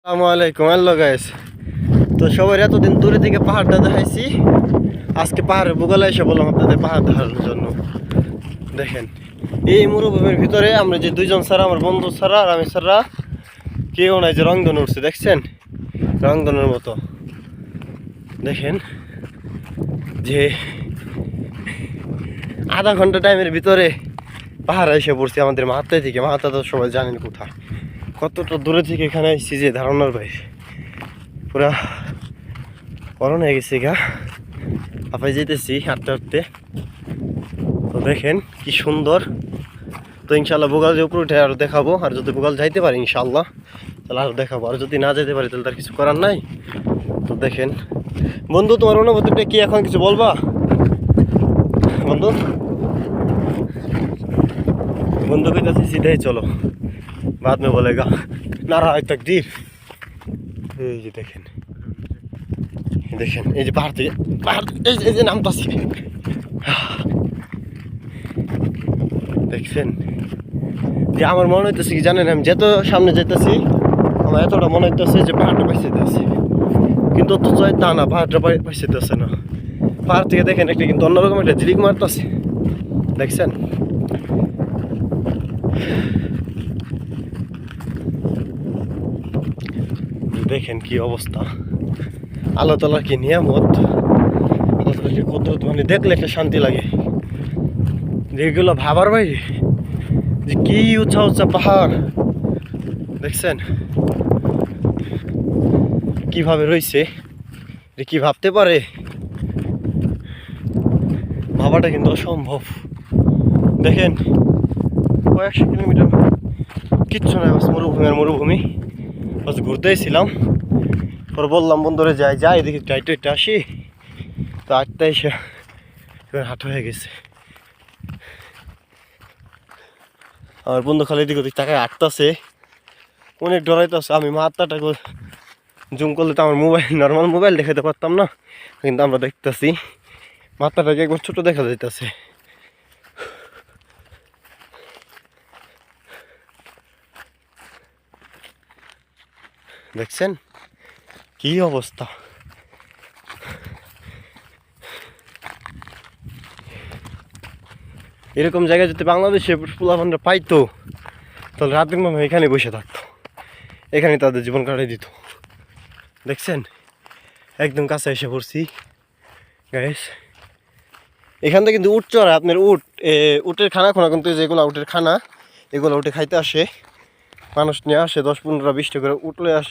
আসসালামু আলাইকুম। Hello guys, তো সবাই এতদিন দূরে থেকে পাহাড়টা দেখাইছি, আজকে পাহাড়ের বুগালে এসে বললাম আপনাদের পাহাড় দেখানোর জন্য। দেখেন এই মরুভূমির ভিতরে আমরা যে দুইজন ছাড়া, আমার বন্ধু ছাড়া আর আমি ছাড়া কেউ নাই, যে রংধনু উঠছে দেখছেন, রংধনুর মতো। দেখেন যে আধা ঘন্টা টাইমের ভিতরে পাহাড়ে এসে পড়ছি আমাদের মাথায় থেকে। মাথা তো সবাই জানেন কোথায়, কতটা দূরে থেকে এখানে এসেছি যে ধারণার বাইরে। পুরা গরম হয়ে গেছে গা, আপনি যেতেছি হাঁটতে হাঁটতে। তো দেখেন কি সুন্দর। তো ইনশাল্লাহ বুগাল যে উপরে উঠে আরও দেখাবো, আর যদি বুগাল যাইতে পারি ইনশাল্লাহ তাহলে আরও দেখাবো, আর যদি না যেতে পারি তাহলে তার কিছু করার নাই। তো দেখেন বন্ধু, তোমার অনুভূতিটা কি এখন কিছু বলবা বন্ধু? বন্ধু কইতাছি সিধাই চলো, বাদ মে বলেগা নারা তাকদীর। এই যে দেখেন, দেখেন এই যে পাহাড় থেকে এই যে নামতাছি, দেখছেন যে আমার মনে হইতেছে কি জানেন, আমি যত সামনে যেতেছি আমার এতটা মনে হইতেছে যে পাহাড়টা পাইছিতে আছে, কিন্তু অত জয় তা না, পাহাড়টা পাইছিতে আছে না। পাহাড় থেকে দেখেন একটা কিন্তু অন্যরকম একটা ঝিলিক মারতেছে, দেখছেন? দেখেন কি অবস্থা, আল্লাহ তাআলার কি নিয়ামত, আল্লাহ তাআলার কি কুদরত, মানে দেখলে একটা শান্তি লাগে। যেগুলো ভাবার বাইরে, যে কি উঁচা উঁচা পাহাড় দেখছেন কিভাবে রয়েছে, যে কি ভাবতে পারে, ভাবাটা কিন্তু অসম্ভব। দেখেন কয়েকশো কিলোমিটার কিচ্ছু নয়, বাস মরুভূমি আর মরুভূমি। বাস ঘুরতেই ছিলাম, পরে বললাম বন্ধুরে যাই দেখি টাইটে আসি। তো আটটা এসে এবার হাট হয়ে গেছে। আমার বন্ধু খালি এদিক ওদিক তাকায় আটতাছে, অনেক ডরাইতেছে। আমি মাথাটা জুম করলে তো আমার মোবাইল, নর্মাল মোবাইল দেখাতে পারতাম না, কিন্তু আমরা দেখতেছি মাথাটাকে একবার ছোট দেখা যাইতেছে। দেখছেন কি অবস্থা। এরকম জায়গায় যদি বাংলাদেশে পোলাপানরা পাইতো তাহলে রাতের মনে এখানে বসে থাকতো, এখানে তাদের জীবন কাটাই দিত। দেখছেন একদম কাছে এসে পড়ছি গাইস। এখান থেকে কিন্তু উট চড়ায়, আপনার উটের খানা খোনা, কিন্তু যেগুলো উটের খানা এগুলো উঠে খাইতে আসে, মানুষ নিয়ে আসে 10-15-20টা করে উঠলে আসে।